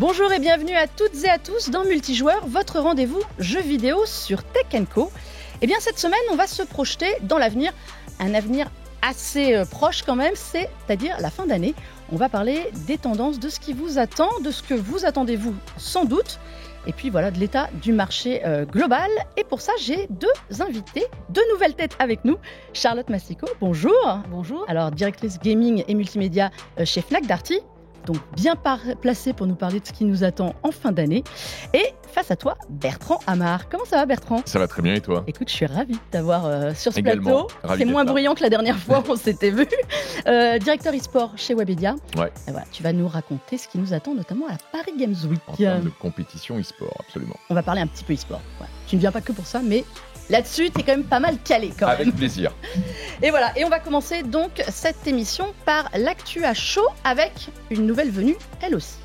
Bonjour et bienvenue à toutes et à tous dans Multijoueur, votre rendez-vous jeux vidéo sur Tech & Co. Et bien cette semaine, on va se projeter dans l'avenir, un avenir assez proche quand même, c'est-à-dire la fin d'année. On va parler des tendances, de ce qui vous attend, de ce que vous attendez vous sans doute, et puis voilà, de l'état du marché global. Et pour ça, j'ai deux invités, deux nouvelles têtes avec nous. Charlotte Massico, bonjour. Bonjour. Alors, directrice gaming et multimédia chez Fnac Darty. Donc bien placé pour nous parler de ce qui nous attend en fin d'année. Et face à toi, Bertrand Amar. Comment ça va, Bertrand ? Ça va très bien, et toi ? Écoute, je suis ravie de t'avoir sur ce Également, plateau. ravi C'est d'être moins là. bruyant que la dernière fois où on s'était vu. Directeur e-sport chez Webedia. Ouais, Et voilà, tu vas nous raconter ce qui nous attend, notamment à la Paris Games Week. en termes de compétition e-sport, absolument. On va parler un petit peu e-sport. Ouais. Tu ne viens pas que pour ça, mais là-dessus, tu es quand même pas mal calé quand même. Avec plaisir. Et voilà, et on va commencer donc cette émission par l'actu à chaud avec une nouvelle venue, elle aussi.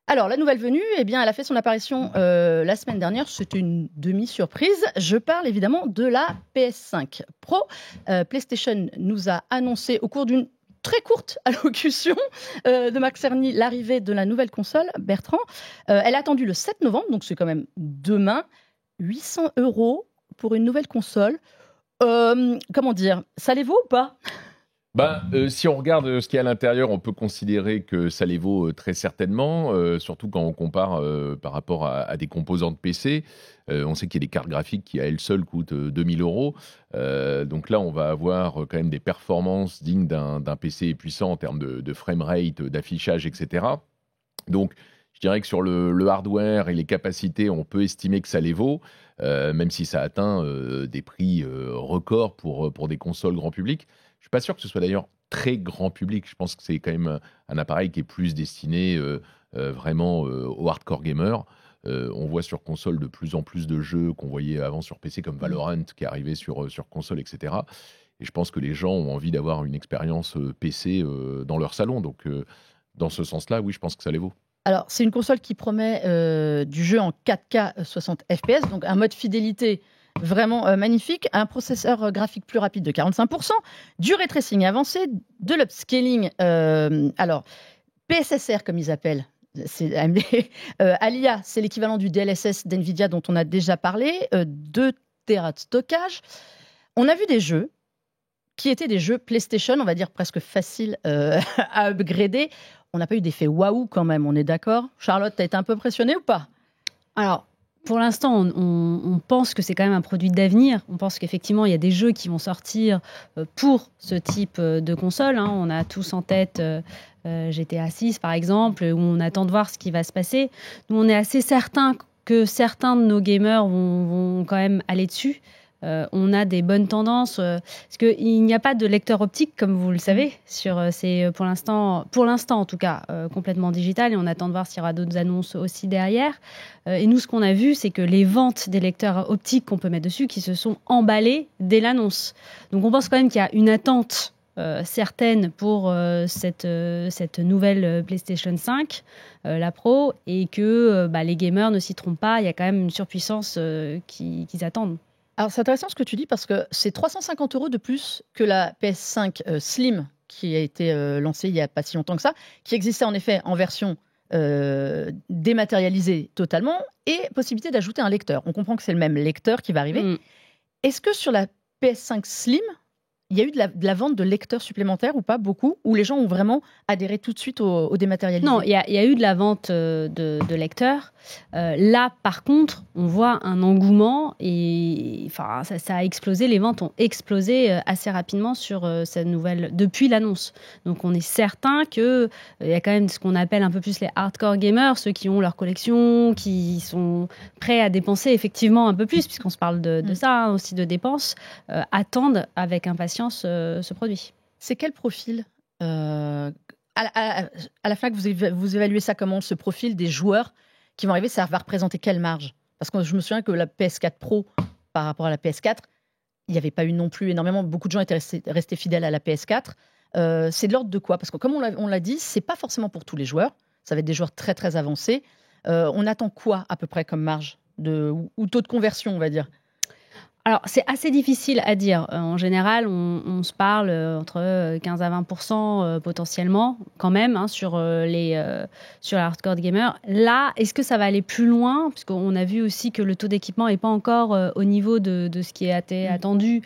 Alors, la nouvelle venue, eh bien, elle a fait son apparition la semaine dernière. C'était une demi-surprise. Je parle évidemment de la PS5 Pro. PlayStation nous a annoncé au cours d'une très courte allocution de Marc Cerny l'arrivée de la nouvelle console. Bertrand, elle est attendue le 7 novembre, donc c'est quand même demain. 800 € pour une nouvelle console. Comment dire, ça les vaut ou pas ? Si on regarde ce qu'il y a à l'intérieur, on peut considérer que ça les vaut très certainement, surtout quand on compare par rapport à des composants de PC. On sait qu'il y a des cartes graphiques qui, à elles seules, coûtent 2000 €. Donc là, on va avoir quand même des performances dignes d'un PC puissant en termes de framerate, d'affichage, etc. Donc, je dirais que sur le hardware et les capacités, on peut estimer que ça les vaut, même si ça atteint des prix records pour des consoles grand public. Je suis pas sûr que ce soit d'ailleurs très grand public. Je pense que c'est quand même un appareil qui est plus destiné vraiment aux hardcore gamers. On voit sur console de plus en plus de jeux qu'on voyait avant sur PC comme Valorant qui arrivait sur console, etc. Et je pense que les gens ont envie d'avoir une expérience PC dans leur salon. Donc, dans ce sens-là, oui, je pense que ça les vaut. Alors, c'est une console qui promet du jeu en 4K 60 FPS, donc un mode fidélité vraiment magnifique, un processeur graphique plus rapide de 45%, du ray tracing avancé, de l'upscaling, alors PSSR comme ils appellent, c'est AMD, Alia, c'est l'équivalent du DLSS d'NVIDIA dont on a déjà parlé, 2 Tera de stockage. On a vu des jeux qui étaient des jeux PlayStation, on va dire presque faciles à upgrader. On n'a pas eu d'effet waouh quand même, on est d'accord ? Charlotte, t'as été un peu impressionnée ou pas ? Alors, pour l'instant, on pense que c'est quand même un produit d'avenir. On pense qu'effectivement, il y a des jeux qui vont sortir pour ce type de console. Hein. On a tous en tête GTA 6, par exemple, où on attend de voir ce qui va se passer. Nous, on est assez certain que certains de nos gamers vont quand même aller dessus. On a des bonnes tendances parce qu'il n'y a pas de lecteur optique comme vous le savez c'est pour l'instant en tout cas complètement digital et on attend de voir s'il y aura d'autres annonces aussi derrière et nous ce qu'on a vu c'est que les ventes des lecteurs optiques qu'on peut mettre dessus qui se sont emballées dès l'annonce, donc on pense quand même qu'il y a une attente certaine pour cette nouvelle PlayStation 5 la Pro et que les gamers ne s'y trompent pas, il y a quand même une surpuissance qu'ils attendent. Alors, c'est intéressant ce que tu dis parce que c'est 350 € de plus que la PS5 Slim qui a été lancée il n'y a pas si longtemps que ça, qui existait en effet en version dématérialisée totalement et possibilité d'ajouter un lecteur. On comprend que c'est le même lecteur qui va arriver. Est-ce que sur la PS5 Slim, il y a eu de la vente de lecteurs supplémentaires ou pas beaucoup, où les gens ont vraiment adhéré tout de suite au dématérialisé ? Non, il y a eu de la vente de lecteurs. Là, par contre, on voit un engouement et ça a explosé. Les ventes ont explosé assez rapidement sur cette nouvelle depuis l'annonce. Donc, on est certain qu'il y a quand même ce qu'on appelle un peu plus les hardcore gamers, ceux qui ont leur collection, qui sont prêts à dépenser effectivement un peu plus, puisqu'on se parle de ça, hein, aussi de dépenses, attendent avec impatience ce produit. C'est quel profil à la Fnac, vous évaluez ça comment, ce profil des joueurs qui vont arriver, ça va représenter quelle marge ? Parce que je me souviens que la PS4 Pro, par rapport à la PS4, il n'y avait pas eu non plus énormément, beaucoup de gens étaient restés fidèles à la PS4. C'est de l'ordre de quoi ? Parce que comme on l'a dit, c'est pas forcément pour tous les joueurs, ça va être des joueurs très très avancés. On attend quoi à peu près comme marge ou taux de conversion, on va dire ? Alors, c'est assez difficile à dire. En général, on se parle entre 15 à 20% potentiellement, quand même, hein, sur la hardcore gamer. Là, est-ce que ça va aller plus loin? Parce qu'on a vu aussi que le taux d'équipement n'est pas encore au niveau de ce qui a été attendu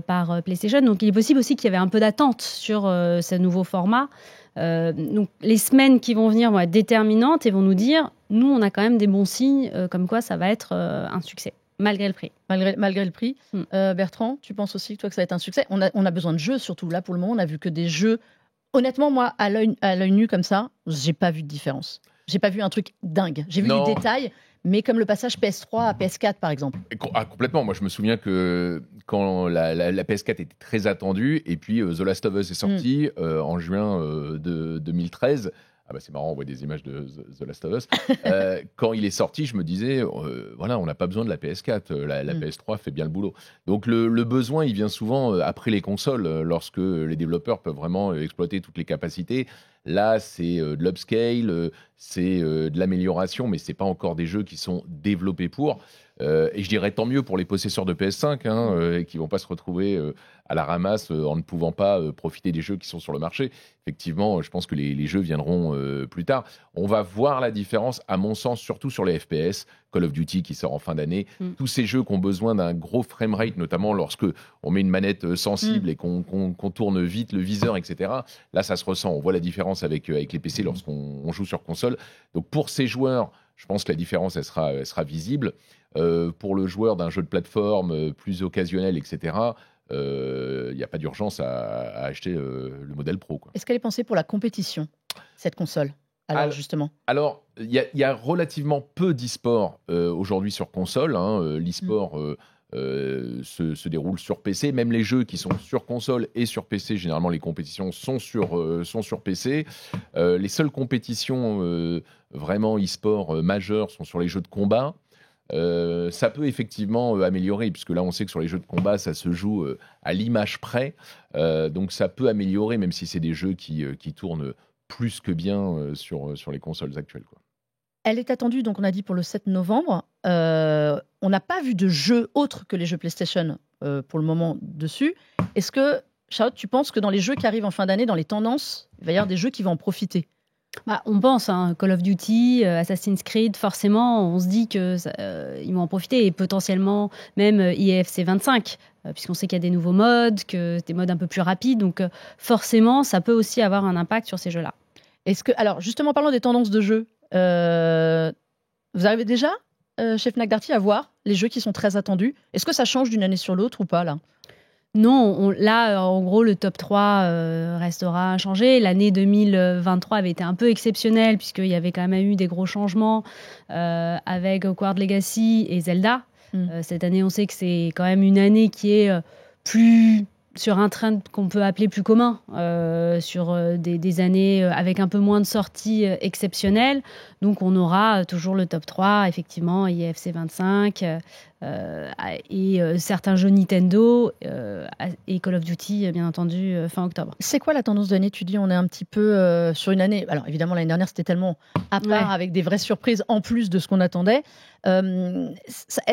par PlayStation. Donc, il est possible aussi qu'il y avait un peu d'attente sur ce nouveau format. Donc, les semaines qui vont venir vont être déterminantes et vont nous dire, nous, on a quand même des bons signes comme quoi ça va être un succès. Malgré le prix. Malgré le prix. Bertrand, tu penses aussi toi, que ça va être un succès? On a besoin de jeux, surtout là, pour le moment. On a vu que des jeux. Honnêtement, moi, à l'œil nu comme ça, j'ai pas vu de différence. J'ai pas vu un truc dingue. J'ai vu du détail, mais comme le passage PS3 à PS4, par exemple. Complètement. Moi, je me souviens que quand la PS4 était très attendue, et puis The Last of Us est sorti en juin de 2013. Ah bah c'est marrant, on voit des images de The Last of Us. Quand il est sorti, je me disais, voilà, on n'a pas besoin de la PS4, la PS3 fait bien le boulot. Donc le besoin, il vient souvent après les consoles, lorsque les développeurs peuvent vraiment exploiter toutes les capacités. Là, c'est de l'upscale, c'est de l'amélioration, mais c'est pas encore des jeux qui sont développés pour. Et je dirais tant mieux pour les possesseurs de PS5 qui vont pas se retrouver à la ramasse en ne pouvant pas profiter des jeux qui sont sur le marché. Effectivement, je pense que les jeux viendront plus tard. On va voir la différence, à mon sens, surtout sur les FPS. Call of Duty qui sort en fin d'année. Tous ces jeux qui ont besoin d'un gros framerate, notamment lorsque on met une manette sensible et qu'on tourne vite le viseur, etc. Là, ça se ressent. On voit la différence avec les PC lorsqu'on joue sur console. Donc pour ces joueurs, je pense que la différence, elle sera visible. Pour le joueur d'un jeu de plateforme plus occasionnel, etc., il n'y a pas d'urgence à acheter le modèle Pro, quoi. Est-ce qu'elle est pensée pour la compétition, cette console? Alors, justement. Alors, il y a relativement peu d'e-sport aujourd'hui sur console. L'e-sport se déroule sur PC. Même les jeux qui sont sur console et sur PC, généralement, les compétitions sont sur PC. Les seules compétitions vraiment e-sport majeures sont sur les jeux de combat. Ça peut effectivement améliorer, puisque là on sait que sur les jeux de combat ça se joue à l'image près, donc ça peut améliorer, même si c'est des jeux qui tournent plus que bien sur les consoles actuelles, quoi. Elle est attendue, donc on a dit pour le 7 novembre. On n'a pas vu de jeux autres que les jeux PlayStation pour le moment dessus. Est-ce que, Charlotte, tu penses que dans les jeux qui arrivent en fin d'année, dans les tendances, il va y avoir des jeux qui vont en profiter? On pense, Call of Duty, Assassin's Creed, forcément, on se dit qu'ils vont en profiter, et potentiellement même IFC 25, puisqu'on sait qu'il y a des nouveaux modes, que des modes un peu plus rapides, donc forcément, ça peut aussi avoir un impact sur ces jeux-là. Alors, justement, parlons des tendances de jeux. Vous arrivez déjà, chez Fnac Darty, à voir les jeux qui sont très attendus? Est-ce que ça change d'une année sur l'autre ou pas, là? Non, là, en gros, le top 3 restera inchangé. L'année 2023 avait été un peu exceptionnelle, puisqu'il y avait quand même eu des gros changements avec Hogwarts Legacy et Zelda. Cette année, on sait que c'est quand même une année qui est plus sur un train qu'on peut appeler plus commun, sur des années avec un peu moins de sorties exceptionnelles. Donc, on aura toujours le top 3, effectivement, IFC 25 et certains jeux Nintendo et Call of Duty, bien entendu, fin octobre. C'est quoi la tendance de l'année? Tu dis on est un petit peu sur une année... Alors, évidemment, l'année dernière, c'était tellement à part, avec des vraies surprises en plus de ce qu'on attendait. Elle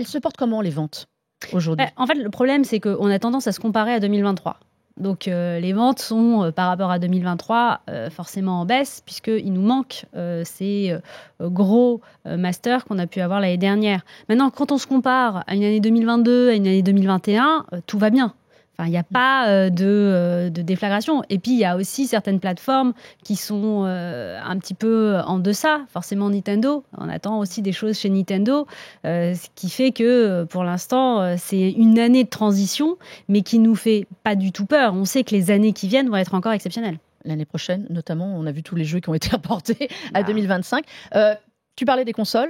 se porte comment, les ventes aujourd'hui? En fait, le problème, c'est qu'on a tendance à se comparer à 2023. Donc, les ventes sont, par rapport à 2023, forcément en baisse, puisqu'il nous manque ces gros masters qu'on a pu avoir l'année dernière. Maintenant, quand on se compare à une année 2022, à une année 2021, tout va bien. Enfin, il n'y a pas de déflagration. Et puis, il y a aussi certaines plateformes qui sont un petit peu en deçà. Forcément, Nintendo. On attend aussi des choses chez Nintendo. Ce qui fait que, pour l'instant, c'est une année de transition, mais qui ne nous fait pas du tout peur. On sait que les années qui viennent vont être encore exceptionnelles. L'année prochaine, notamment, on a vu tous les jeux qui ont été apportés à 2025. Tu parlais des consoles.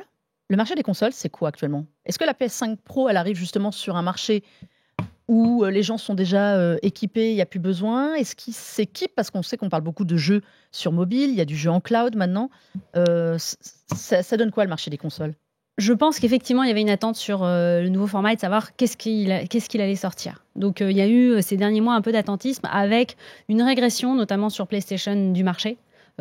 Le marché des consoles, c'est quoi actuellement? Est-ce que la PS5 Pro, elle arrive justement sur un marché où les gens sont déjà équipés, il n'y a plus besoin? Est-ce qu'ils s'équipent? Parce qu'on sait qu'on parle beaucoup de jeux sur mobile, il y a du jeu en cloud maintenant. Ça donne quoi, le marché des consoles? Je pense qu'effectivement, il y avait une attente sur le nouveau format et de savoir qu'est-ce qu'il allait sortir. Donc, il y a eu ces derniers mois un peu d'attentisme avec une régression, notamment sur PlayStation, du marché.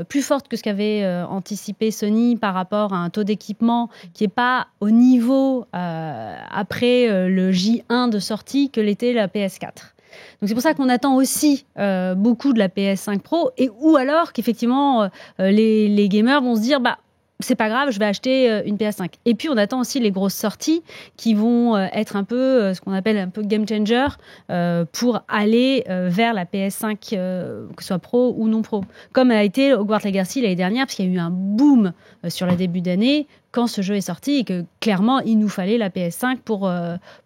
plus forte que ce qu'avait anticipé Sony par rapport à un taux d'équipement qui n'est pas au niveau après le J1 de sortie que l'était la PS4. Donc c'est pour ça qu'on attend aussi beaucoup de la PS5 Pro, ou alors qu'effectivement les gamers vont se dire c'est pas grave, je vais acheter une PS5. Et puis on attend aussi les grosses sorties qui vont être un peu ce qu'on appelle un peu game changer pour aller vers la PS5, que ce soit pro ou non pro. Comme a été Hogwarts Legacy l'année dernière, parce qu'il y a eu un boom sur le début d'année quand ce jeu est sorti et que clairement il nous fallait la PS5 pour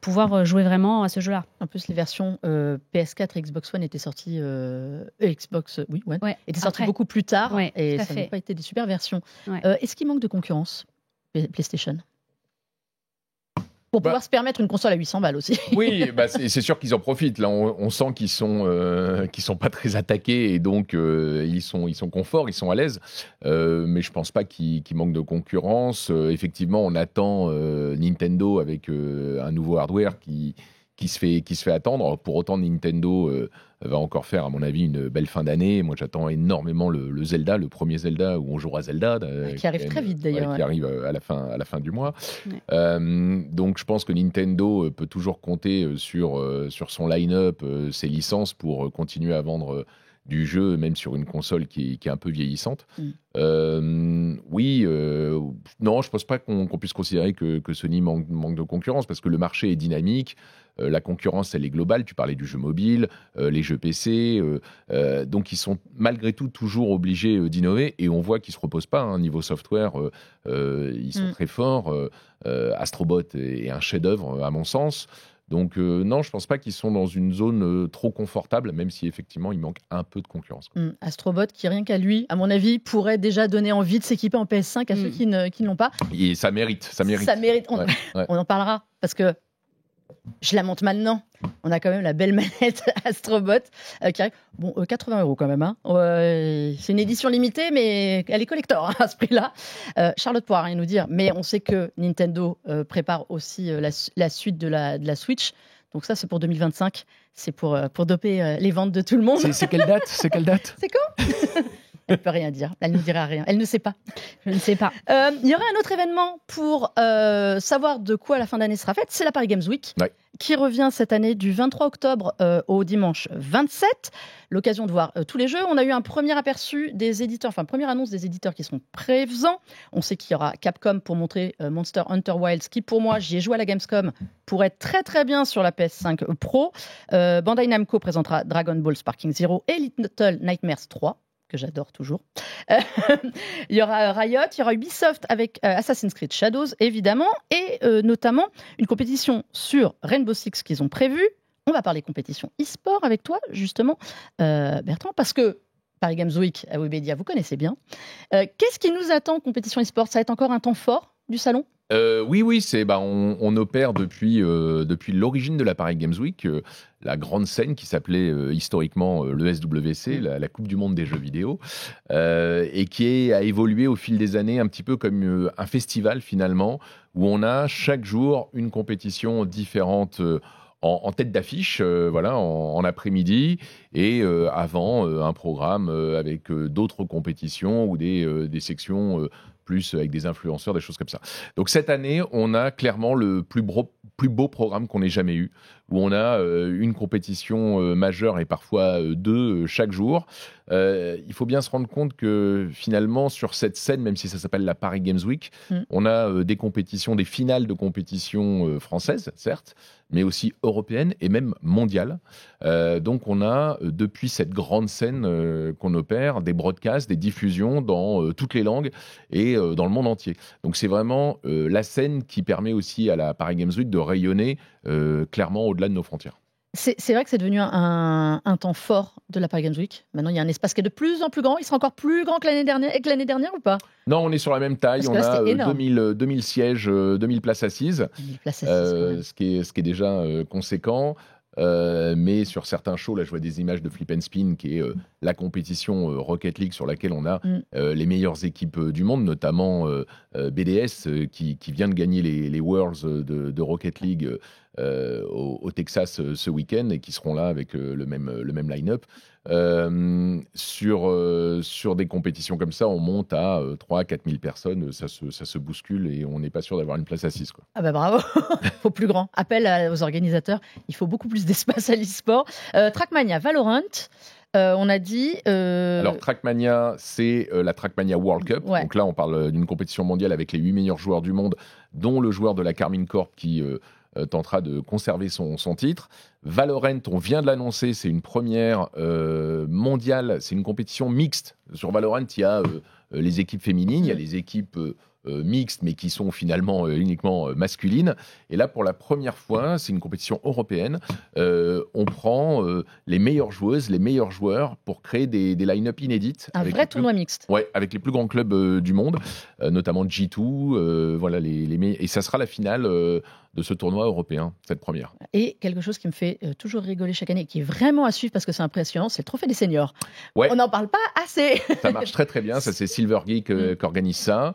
pouvoir jouer vraiment à ce jeu-là. En plus, les versions PS4 et Xbox One étaient sorties, Xbox One, étaient sorties beaucoup plus tard, et ça n'a pas été des super versions. Ouais. Est-ce qu'il manque de concurrence, PlayStation, pour pouvoir se permettre une console à 800 balles aussi? Oui, c'est sûr qu'ils en profitent. Là, on sent qu'ils sont pas très attaqués et donc ils sont confort, ils sont à l'aise. Mais je pense pas qu'il manque de concurrence. Effectivement, on attend Nintendo avec un nouveau hardware qui se fait attendre. Pour autant, Nintendo va encore faire, à mon avis, une belle fin d'année. Moi, j'attends énormément le Zelda, le premier Zelda où on jouera Zelda. Qui arrive très vite, d'ailleurs. Qui arrive à la fin du mois. Ouais. Donc, je pense que Nintendo peut toujours compter sur son line-up, ses licences pour continuer à vendre du jeu, même sur une console qui est un peu vieillissante. Oui, non, je ne pense pas qu'on puisse considérer que Sony manque de concurrence, parce que le marché est dynamique, la concurrence, elle est globale. Tu parlais du jeu mobile, les jeux PC, donc ils sont malgré tout toujours obligés d'innover, et on voit qu'ils ne se reposent pas. Niveau software, ils sont très forts. Astrobot est un chef-d'œuvre, à mon sens. Donc non, je ne pense pas qu'ils sont dans une zone trop confortable, même si effectivement il manque un peu de concurrence. Astrobot qui, rien qu'à lui, à mon avis, pourrait déjà donner envie de s'équiper en PS5 à ceux qui ne l'ont pas. Et ça mérite. Ça mérite. On en parlera, parce que je la monte maintenant. On a quand même la belle manette Astrobot qui arrive. Bon, 80 € quand même. C'est une édition limitée, mais elle est collector à ce prix-là. Charlotte pourra rien nous dire, mais on sait que Nintendo prépare aussi la suite de la Switch. Donc ça, c'est pour 2025. C'est pour doper les ventes de tout le monde. C'est quelle date C'est quand Elle ne peut rien dire. Elle ne dira rien. Elle ne sait pas. Je ne sais pas. Il y aura un autre événement pour savoir de quoi la fin d'année sera faite. C'est la Paris Games Week, qui revient cette année du 23 octobre au dimanche 27. L'occasion de voir tous les jeux. On a eu un premier aperçu des éditeurs, première annonce des éditeurs qui sont présents. On sait qu'il y aura Capcom pour montrer Monster Hunter Wilds, qui pour moi, j'y ai joué à la Gamescom, pourrait être très très bien sur la PS5 Pro. Bandai Namco présentera Dragon Ball Sparking Zero et Little Nightmares 3. Que j'adore toujours. Il y aura Riot, il y aura Ubisoft avec Assassin's Creed Shadows, évidemment, et notamment une compétition sur Rainbow Six qu'ils ont prévue. On va parler compétition e-sport avec toi, justement, Bertrand, parce que Paris Games Week à Webedia, vous connaissez bien. Qu'est-ce qui nous attend, compétition e-sport? Ça va être encore un temps fort du salon? Oui, on opère depuis l'origine de la Paris Games Week, la grande scène qui s'appelait historiquement le SWC, la Coupe du Monde des jeux vidéo, et qui a évolué au fil des années un petit peu comme un festival finalement, où on a chaque jour une compétition différente en tête d'affiche, en après-midi, et avant un programme avec d'autres compétitions ou des sections plus avec des influenceurs, des choses comme ça. Donc cette année, on a clairement le plus beau programme qu'on ait jamais eu, où on a une compétition majeure et parfois deux chaque jour. Il faut bien se rendre compte que finalement, sur cette scène, même si ça s'appelle la Paris Games Week, on a des compétitions, des finales de compétitions françaises, certes, mais aussi européennes et même mondiales. Donc on a, depuis cette grande scène qu'on opère, des broadcasts, des diffusions dans toutes les langues et dans le monde entier. Donc c'est vraiment la scène qui permet aussi à la Paris Games Week de rayonner clairement au-delà de nos frontières. C'est vrai que c'est devenu un temps fort de la Paris Games Week. Maintenant, il y a un espace qui est de plus en plus grand. Il sera encore plus grand que l'année dernière ou pas? Non, on est sur la même taille. Parce on que là, a 2000 sièges, 2000 places assises, 2000 places assises, ce qui est déjà conséquent. Mais sur certains shows, là je vois des images de Flip and Spin, qui est la compétition Rocket League sur laquelle on a les meilleures équipes du monde, notamment BDS qui vient de gagner les Worlds de Rocket League au Texas ce week-end et qui seront là avec le même line-up. Sur des compétitions comme ça, on monte à 3 000 à 4 000 personnes, ça se bouscule et on n'est pas sûr d'avoir une place assise, quoi. Ah bah bravo, il faut plus grand. Appel aux organisateurs, il faut beaucoup plus d'espace à l'e-sport. Trackmania, Valorant, on a dit... Alors Trackmania, c'est la Trackmania World Cup. Ouais. Donc là, on parle d'une compétition mondiale avec les 8 meilleurs joueurs du monde, dont le joueur de la Carmine Corp qui tentera de conserver son titre. Valorant, on vient de l'annoncer, c'est une première mondiale, c'est une compétition mixte. Sur Valorant, il y a les équipes féminines, il y a les équipes mixtes, mais qui sont finalement uniquement masculines. Et là, pour la première fois, c'est une compétition européenne. On prend les meilleures joueuses, les meilleurs joueurs pour créer des line-up inédites. Un vrai tournoi mixte. Ouais, avec les plus grands clubs du monde, notamment G2. Voilà, et ça sera la finale de ce tournoi européen, cette première. Et quelque chose qui me fait toujours rigoler chaque année, qui est vraiment à suivre parce que c'est impressionnant, c'est le trophée des seniors. Ouais. On n'en parle pas assez. Ça marche très très bien, ça c'est Silver Geek qui organise ça.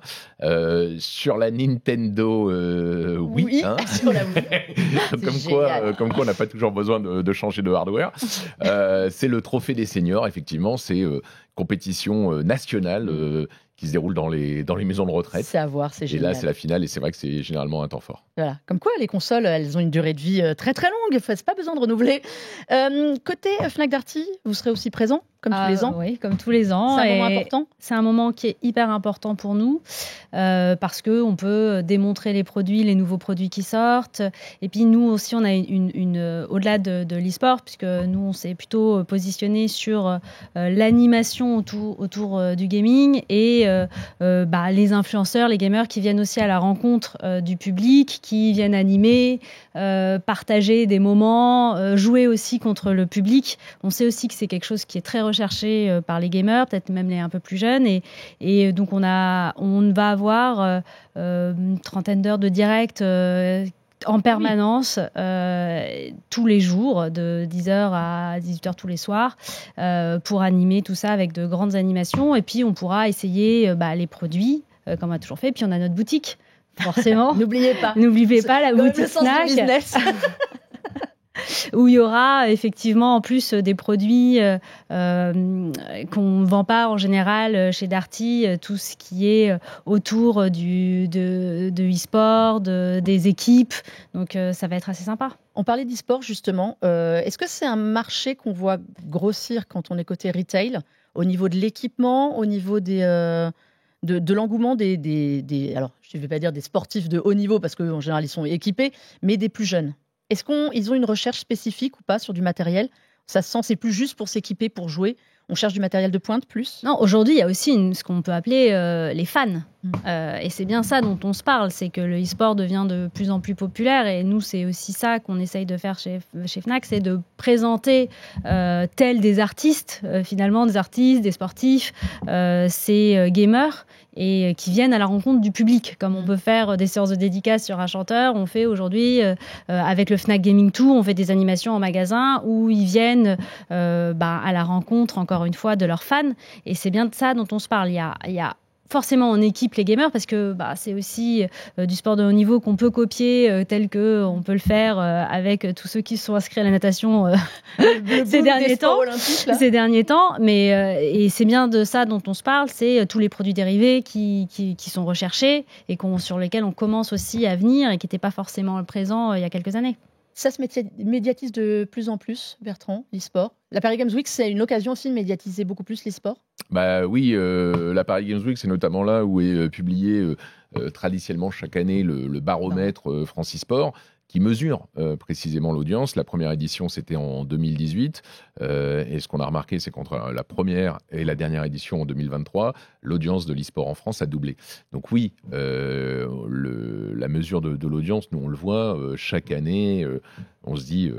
Sur la Nintendo, oui. Hein. Sur la Wii. comme quoi on n'a pas toujours besoin de changer de hardware. C'est le trophée des seniors, effectivement, c'est compétition nationale qui se déroule dans les maisons de retraite. C'est à voir, c'est génial. Et là, c'est la finale et c'est vrai que c'est généralement un temps fort. Voilà. Comme quoi, les consoles, elles ont une durée de vie très très longue. C'est pas besoin de renouveler. Côté Fnac Darty, vous serez aussi présent comme tous les ans. Oui, comme tous les ans. C'est un moment important. C'est un moment qui est hyper important pour nous parce que on peut démontrer les produits, les nouveaux produits qui sortent. Et puis nous aussi, on a au-delà de l'e-sport, puisque nous on s'est plutôt positionné sur l'animation autour du gaming et les influenceurs, les gamers qui viennent aussi à la rencontre du public, qui viennent animer, partager des moments, jouer aussi contre le public. On sait aussi que c'est quelque chose qui est très recherché par les gamers, peut-être même les un peu plus jeunes. Et donc on va avoir une trentaine d'heures de direct en permanence, tous les jours, de 10h à 18h tous les soirs, pour animer tout ça avec de grandes animations. Et puis, on pourra essayer les produits, comme on a toujours fait. Et puis, on a notre boutique, forcément. N'oubliez pas. N'oubliez pas la boutique Fnac. Où il y aura effectivement en plus des produits qu'on ne vend pas en général chez Darty, tout ce qui est autour de e-sport, des équipes. Donc ça va être assez sympa. On parlait d'e-sport justement. Est-ce que c'est un marché qu'on voit grossir quand on est côté retail, au niveau de l'équipement, au niveau de l'engouement des alors je ne vais pas dire des sportifs de haut niveau parce qu'en général ils sont équipés, mais des plus jeunes? Est-ce qu'ils ont une recherche spécifique ou pas sur du matériel? Ça se sent, c'est plus juste pour s'équiper, pour jouer. On cherche du matériel de pointe plus? Non, aujourd'hui, il y a aussi ce qu'on peut appeler les fans. Et c'est bien ça dont on se parle, c'est que le e-sport devient de plus en plus populaire. Et nous, c'est aussi ça qu'on essaye de faire chez Fnac, c'est de présenter tels des artistes, finalement, des artistes, des sportifs, ces gamers, et qui viennent à la rencontre du public. Comme on peut faire des séances de dédicaces sur un chanteur, on fait aujourd'hui, avec le Fnac Gaming Tour, on fait des animations en magasin où ils viennent à la rencontre, encore une fois, de leurs fans. Et c'est bien de ça dont on se parle. Il y a forcément on équipe les gamers parce que c'est aussi du sport de haut niveau qu'on peut copier tel que on peut le faire avec tous ceux qui se sont inscrits à la natation ces derniers temps. Mais et c'est bien de ça dont on se parle, c'est tous les produits dérivés qui sont recherchés et sur lesquels on commence aussi à venir et qui n'étaient pas forcément présents il y a quelques années. Ça se médiatise de plus en plus, Bertrand, l'e-sport. La Paris Games Week, c'est une occasion aussi de médiatiser beaucoup plus l'e-sport? Oui, la Paris Games Week, c'est notamment là où est publié traditionnellement chaque année le baromètre France e-sport, qui mesure précisément l'audience. La première édition, c'était en 2018. Et ce qu'on a remarqué, c'est qu'entre la première et la dernière édition en 2023, l'audience de l'e-sport en France a doublé. Donc oui, la mesure de l'audience, nous on le voit, chaque année, on se dit...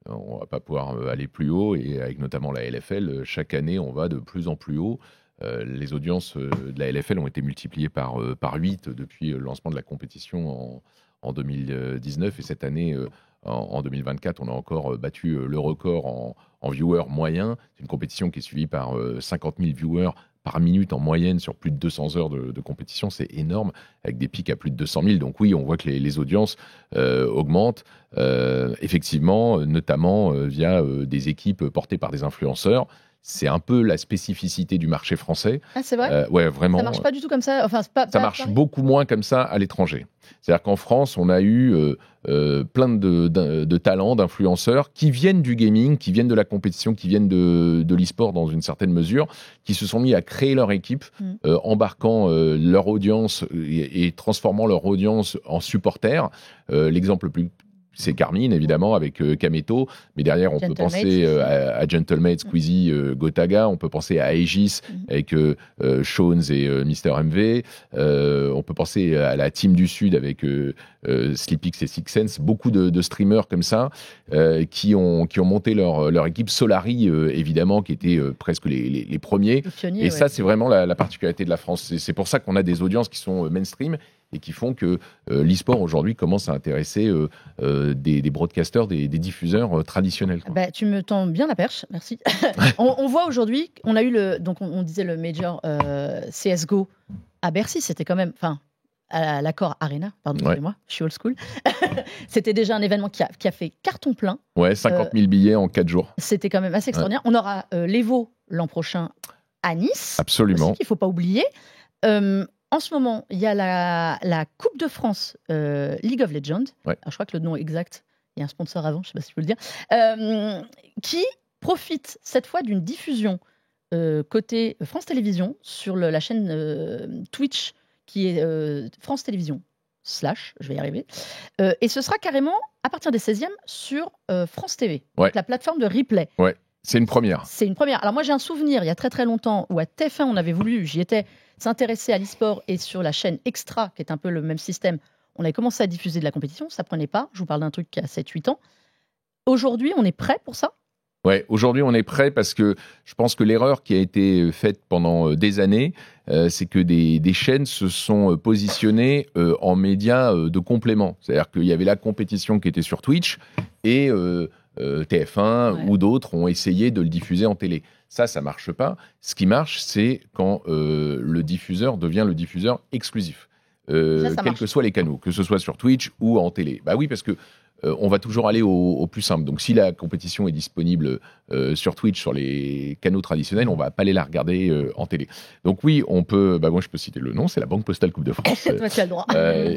on va pas pouvoir aller plus haut, et avec notamment la LFL, chaque année, on va de plus en plus haut. Les audiences de la LFL ont été multipliées par 8 depuis le lancement de la compétition en 2019, et cette année, en 2024, on a encore battu le record en viewers moyens. C'est une compétition qui est suivie par 50 000 viewers par minute en moyenne sur plus de 200 heures de compétition, c'est énorme, avec des pics à plus de 200 000. Donc oui, on voit que les audiences augmentent, effectivement, notamment via des équipes portées par des influenceurs. C'est un peu la spécificité du marché français. Ah, c'est vrai ? Ouais, vraiment. Ça marche pas du tout comme ça. Enfin, ça marche beaucoup moins comme ça à l'étranger. C'est-à-dire qu'en France, on a eu plein de talents, d'influenceurs qui viennent du gaming, qui viennent de la compétition, qui viennent de l'e-sport dans une certaine mesure, qui se sont mis à créer leur équipe, embarquant leur audience et transformant leur audience en supporters. L'exemple le plus... c'est Carmine, évidemment, avec Kameto. Mais derrière, on peut penser à Gentlemate, Squeezie, Gotaga. On peut penser à Aegis, avec Shones et Mister MV. On peut penser à la Team du Sud, avec Sleepix et Six Sense. Beaucoup de streamers comme ça, qui ont monté leur équipe. Solari, évidemment, qui était presque les premiers. Pionnier, et ça, c'est vraiment la particularité de la France. C'est pour ça qu'on a des audiences qui sont mainstream, et qui font que l'e-sport aujourd'hui commence à intéresser des broadcasters, des diffuseurs traditionnels. Bah, tu me tends bien la perche, merci. on voit aujourd'hui, on a eu on disait le major CSGO à Bercy, c'était quand même, à l'Accor Arena, pardon, excusez-moi, je suis old school. C'était déjà un événement qui a fait carton plein. Ouais, 50 000 billets en 4 jours. C'était quand même assez extraordinaire. On aura l'Evo l'an prochain à Nice. Absolument. Aussi, qu'il ne faut pas oublier. En ce moment, il y a la Coupe de France League of Legends. Ouais. Alors, je crois que le nom exact, il y a un sponsor avant, je ne sais pas si je peux le dire, qui profite cette fois d'une diffusion côté France Télévisions sur la chaîne Twitch, qui est France Télévisions / je vais y arriver. Et ce sera carrément, à partir des 16e, sur France TV, donc la plateforme de replay. Ouais. C'est une première. C'est une première. Alors moi, j'ai un souvenir, il y a très très longtemps, où à TF1, on avait voulu, j'y étais, s'intéresser à l'e-sport, et sur la chaîne Extra, qui est un peu le même système, on avait commencé à diffuser de la compétition, ça prenait pas. Je vous parle d'un truc qui a 7-8 ans. Aujourd'hui, on est prêt pour ça ? Ouais, aujourd'hui, on est prêt parce que je pense que l'erreur qui a été faite pendant des années, c'est que des chaînes se sont positionnées en médias de complément. C'est-à-dire qu'il y avait la compétition qui était sur Twitch et TF1 ou d'autres ont essayé de le diffuser en télé. Ça marche pas. Ce qui marche, c'est quand le diffuseur devient le diffuseur exclusif. Quels que soient les canaux, que ce soit sur Twitch ou en télé. Bah oui, parce que on va toujours aller au plus simple. Donc, si la compétition est disponible sur Twitch, sur les canaux traditionnels, on ne va pas aller la regarder en télé. Donc oui, on peut... moi, je peux citer le nom, c'est la Banque Postale Coupe de France. Toi, tu as le droit.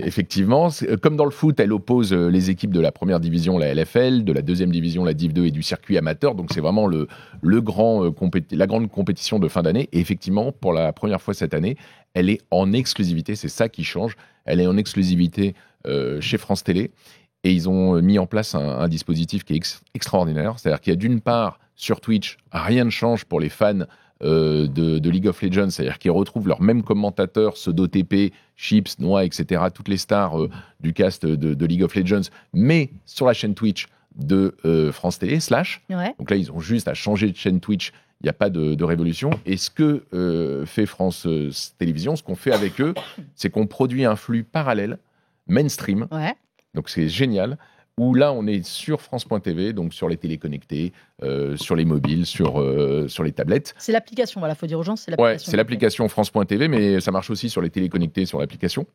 Effectivement, comme dans le foot, elle oppose les équipes de la première division, la LFL, de la deuxième division, la Div 2 et du circuit amateur. Donc, c'est vraiment la grande compétition de fin d'année. Et effectivement, pour la première fois cette année, elle est en exclusivité. C'est ça qui change. Elle est en exclusivité chez France Télé. Et ils ont mis en place un dispositif qui est extraordinaire. C'est-à-dire qu'il y a d'une part, sur Twitch, rien ne change pour les fans de League of Legends. C'est-à-dire qu'ils retrouvent leurs mêmes commentateurs, pseudo TP, Chips, Noah, etc., toutes les stars du cast de League of Legends, mais sur la chaîne Twitch de France Télé, /. Donc là, ils ont juste à changer de chaîne Twitch. Il n'y a pas de révolution. Et ce que fait France Télévisions, ce qu'on fait avec eux, c'est qu'on produit un flux parallèle, mainstream. Donc c'est génial, où là on est sur France.tv, donc sur les téléconnectés, sur les mobiles, sur les tablettes. C'est l'application, voilà, il faut dire aux gens, c'est l'application. Ouais, c'est l'application France.tv, mais ça marche aussi sur les téléconnectés, sur l'application.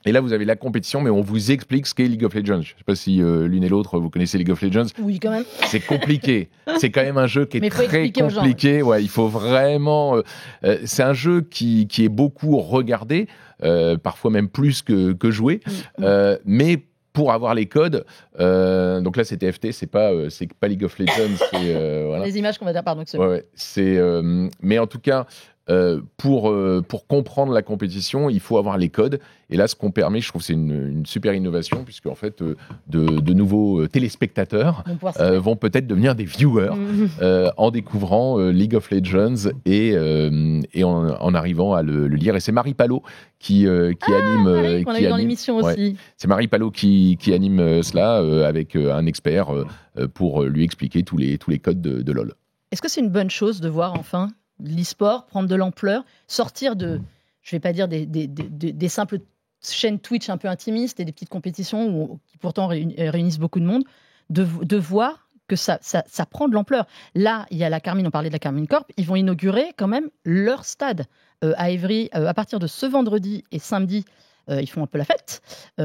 Et là vous avez la compétition, mais on vous explique ce qu'est League of Legends. Je ne sais pas si l'une et l'autre, vous connaissez League of Legends. Oui, quand même. C'est compliqué. C'est quand même un jeu qui est très compliqué. Ouais, il faut vraiment... c'est un jeu qui est beaucoup regardé, parfois même plus que joué, mais... pour avoir les codes, donc là c'est TFT, c'est pas League of Legends, c'est voilà. Les images qu'on va dire, pardon. Mais en tout cas, pour comprendre la compétition, il faut avoir les codes. Et là, ce qu'on permet, je trouve, c'est une super innovation, puisque en fait, de nouveaux téléspectateurs vont peut-être devenir des viewers en découvrant League of Legends et en arrivant à le lire. Et c'est Marie Palot qui anime. Marie, qu'on a eu dans l'émission aussi. C'est Marie Palot qui anime cela avec un expert pour lui expliquer tous les codes de LoL. Est-ce que c'est une bonne chose de voir enfin l'e-sport prendre de l'ampleur, sortir de, je ne vais pas dire des simples chaînes Twitch un peu intimistes et des petites compétitions qui pourtant réunissent beaucoup de monde, de voir que ça prend de l'ampleur. Là, il y a la Carmine, on parlait de la Carmine Corp, ils vont inaugurer quand même leur stade à Évry à partir de ce vendredi et samedi. Ils font un peu la fête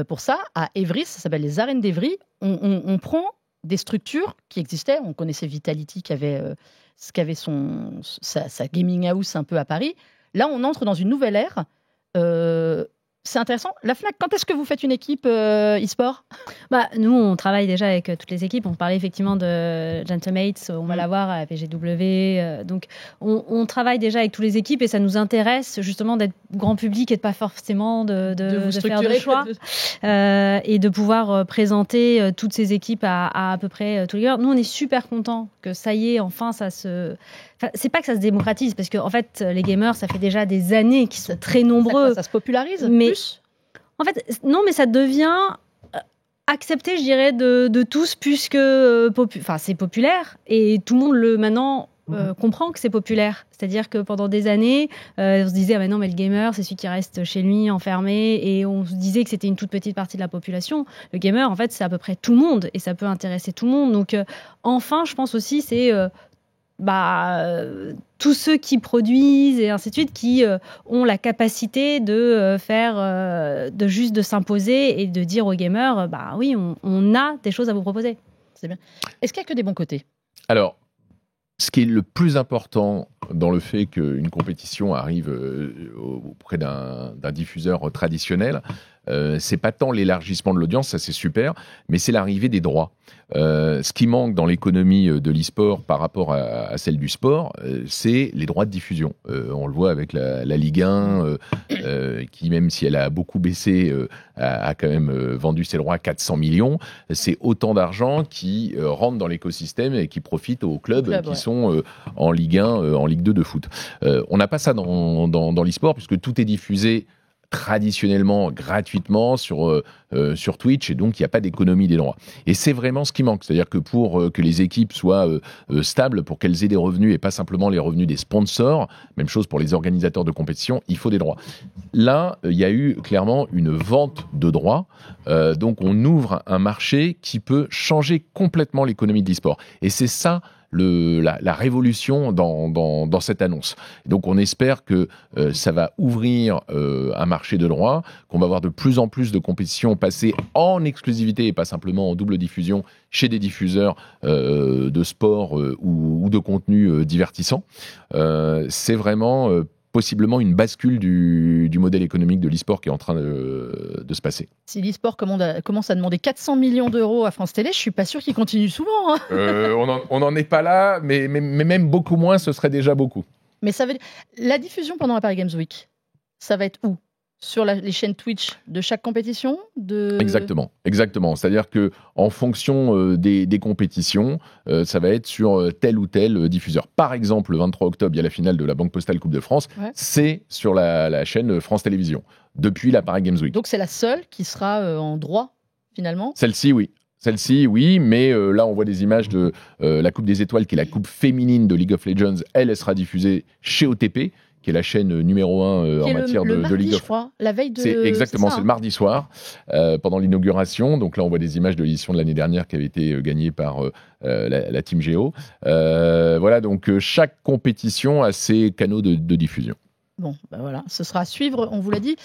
pour ça. À Évry, ça s'appelle les Arènes d'Évry. On prend des structures qui existaient. On connaissait Vitality qui avait sa gaming house un peu à Paris. Là, on entre dans une nouvelle ère. C'est intéressant. La Fnac, quand est-ce que vous faites une équipe e-sport ? Nous, on travaille déjà avec toutes les équipes. On parlait effectivement de Gentamates, on va l'avoir à VGW. Donc, on travaille déjà avec toutes les équipes et ça nous intéresse justement d'être grand public et de pas forcément de faire de choix et de pouvoir présenter toutes ces équipes à peu près tous les gamers. Nous, on est super contents que ça y est, enfin, c'est pas que ça se démocratise, parce que en fait, les gamers, ça fait déjà des années qu'ils sont très nombreux. Ça se popularise plus ? En fait, non, mais ça devient accepté, je dirais, de tous, puisque c'est populaire et tout le monde maintenant comprend que c'est populaire. C'est-à-dire que pendant des années, on se disait ah ben non, mais le gamer, c'est celui qui reste chez lui, enfermé, et on se disait que c'était une toute petite partie de la population. Le gamer, en fait, c'est à peu près tout le monde et ça peut intéresser tout le monde. Donc, enfin, je pense aussi, c'est tous ceux qui produisent et ainsi de suite, qui ont la capacité de de s'imposer et de dire aux gamers, oui, on a des choses à vous proposer. C'est bien. Est-ce qu'il n'y a que des bons côtés ? Alors, ce qui est le plus important dans le fait qu'une compétition arrive auprès d'un diffuseur traditionnel, c'est pas tant l'élargissement de l'audience, ça c'est super, mais c'est l'arrivée des droits. Ce qui manque dans l'économie de l'e-sport par rapport à celle du sport, c'est les droits de diffusion. On le voit avec la Ligue 1, qui même si elle a beaucoup baissé, a quand même vendu ses droits à 400 millions. C'est autant d'argent qui rentre dans l'écosystème et qui profite aux clubs qui sont en Ligue 1, en Ligue 2 de foot. On n'a pas ça dans l'e-sport, puisque tout est diffusé traditionnellement gratuitement sur Twitch, et donc il n'y a pas d'économie des droits. Et c'est vraiment ce qui manque, c'est-à-dire que pour que les équipes soient stables, pour qu'elles aient des revenus et pas simplement les revenus des sponsors, même chose pour les organisateurs de compétition, il faut des droits. Là, il y a eu clairement une vente de droits, donc on ouvre un marché qui peut changer complètement l'économie de l'e-sport. Et c'est ça la révolution dans cette annonce. Donc on espère que ça va ouvrir un marché de droits, qu'on va avoir de plus en plus de compétitions passées en exclusivité et pas simplement en double diffusion chez des diffuseurs de sport ou de contenu divertissant. C'est vraiment possiblement une bascule du modèle économique de l'e-sport qui est en train de se passer. Si l'e-sport commence à demander 400 millions d'euros à France Télé, je ne suis pas sûr qu'il continue souvent. Hein. On n'en est pas là, mais même beaucoup moins, ce serait déjà beaucoup. Mais ça veut dire... La diffusion pendant la Paris Games Week, ça va être où ? Sur les chaînes Twitch de chaque compétition Exactement. C'est-à-dire qu'en fonction des compétitions, ça va être sur tel ou tel diffuseur. Par exemple, le 23 octobre, il y a la finale de la Banque Postale Coupe de France. Ouais. C'est sur la chaîne France Télévisions, depuis la Paris Games Week. Donc c'est la seule qui sera en droit, finalement ? Celle-ci, oui, mais là, on voit des images de la Coupe des Étoiles, qui est la coupe féminine de League of Legends. Elle sera diffusée chez OTP, qui est la chaîne numéro 1 en matière de League of... je crois, la veille de... Exactement, c'est le mardi soir, pendant l'inauguration. Donc là, on voit des images de l'édition de l'année dernière qui avait été gagnée par la Team Geo. Voilà, donc chaque compétition a ses canaux de diffusion. Bon, voilà, ce sera à suivre, on vous l'a dit.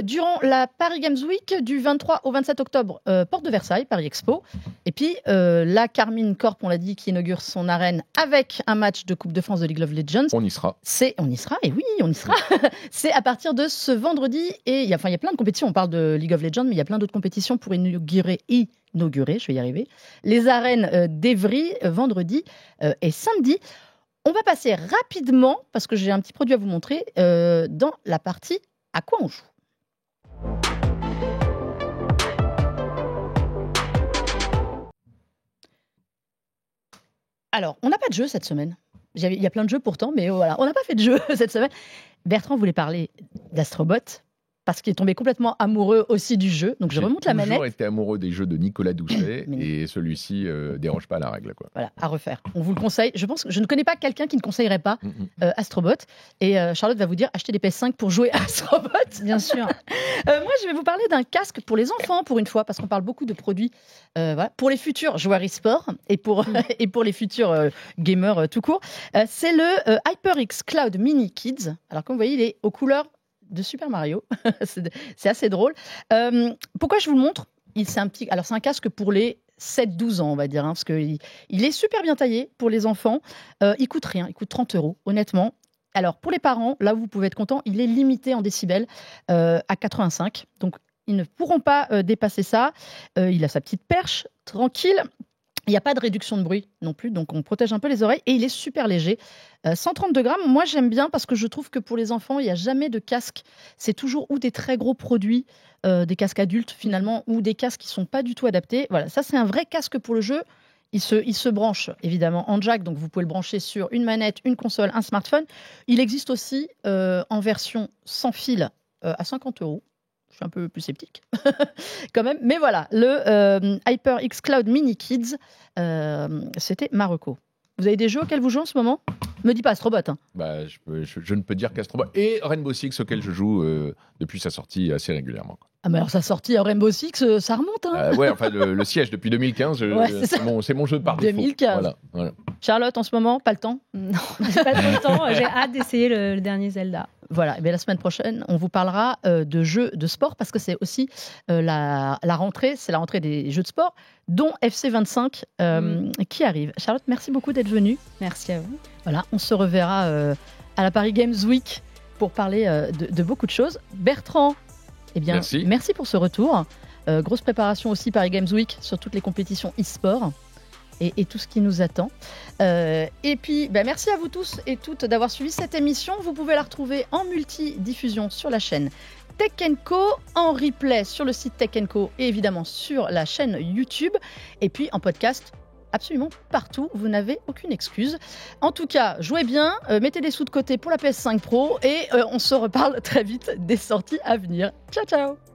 Durant la Paris Games Week, du 23 au 27 octobre, Porte de Versailles, Paris Expo. Et puis, la Carmine Corp, on l'a dit, qui inaugure son arène avec un match de Coupe de France de League of Legends. On y sera. On y sera, et oui, on y sera. C'est à partir de ce vendredi. Et il y a plein de compétitions. On parle de League of Legends, mais il y a plein d'autres compétitions pour inaugurer, je vais y arriver, les arènes d'Évry, vendredi et samedi. On va passer rapidement, parce que j'ai un petit produit à vous montrer, dans la partie « À quoi on joue ?» Alors, on n'a pas de jeu cette semaine. Il y a plein de jeux pourtant, mais voilà, on n'a pas fait de jeu cette semaine. Bertrand voulait parler d'Astrobot. parce qu'il est tombé complètement amoureux aussi du jeu. Donc je remonte la manette. J'ai toujours été amoureux des jeux de Nicolas Doucet et celui-ci déroge pas à la règle, quoi. Voilà, à refaire. On vous le conseille. Je pense que je ne connais pas quelqu'un qui ne conseillerait pas Astrobot. Et Charlotte va vous dire achetez des PS5 pour jouer à Astrobot. Bien sûr. Moi, je vais vous parler d'un casque pour les enfants pour une fois, parce qu'on parle beaucoup de produits voilà, pour les futurs joueurs e-sport et pour les futurs gamers tout court. C'est le HyperX Cloud Mini Kids. Alors comme vous voyez, il est aux couleurs de Super Mario. C'est assez drôle. Pourquoi je vous le montre? C'est un casque pour les 7-12 ans, on va dire, hein, parce qu'il est super bien taillé pour les enfants. Il coûte rien, il coûte 30 €, honnêtement. Alors, pour les parents, là où vous pouvez être content, il est limité en décibels à 85. Donc, ils ne pourront pas dépasser ça. Il a sa petite perche, tranquille. Il n'y a pas de réduction de bruit non plus, donc on protège un peu les oreilles. Et il est super léger. 132 grammes, moi j'aime bien parce que je trouve que pour les enfants, il n'y a jamais de casque. C'est toujours ou des très gros produits, des casques adultes finalement, ou des casques qui ne sont pas du tout adaptés. Voilà, ça c'est un vrai casque pour le jeu. Il se branche évidemment en jack, donc vous pouvez le brancher sur une manette, une console, un smartphone. Il existe aussi en version sans fil à 50 €. Je suis un peu plus sceptique quand même. Mais voilà, le HyperX Cloud Mini Kids, c'était ma reco. Vous avez des jeux auxquels vous jouez en ce moment? Me dis pas Astrobot. Hein. Bah, je ne peux dire qu'Astrobot. Et Rainbow Six, auquel je joue depuis sa sortie assez régulièrement. Ah, mais alors sa sortie à Rainbow Six, ça remonte. Hein. Ouais, enfin, le siège depuis 2015, c'est mon jeu par défaut. 2015. Voilà. Charlotte, en ce moment, pas le temps? Non, j'ai pas trop le temps. J'ai hâte d'essayer le dernier Zelda. Voilà, et bien la semaine prochaine, on vous parlera de jeux de sport parce que c'est aussi la rentrée, c'est la rentrée des jeux de sport, dont FC25 qui arrive. Charlotte, merci beaucoup d'être venue. Merci à vous. Voilà, on se reverra à la Paris Games Week pour parler de beaucoup de choses. Bertrand, eh bien, merci pour ce retour. Grosse préparation aussi Paris Games Week sur toutes les compétitions e-sport. Et tout ce qui nous attend. Et puis, merci à vous tous et toutes d'avoir suivi cette émission. Vous pouvez la retrouver en multi-diffusion sur la chaîne Tech & Co, en replay sur le site Tech & Co et évidemment sur la chaîne YouTube. Et puis en podcast absolument partout. Vous n'avez aucune excuse. En tout cas, jouez bien, mettez des sous de côté pour la PS5 Pro et on se reparle très vite des sorties à venir. Ciao, ciao!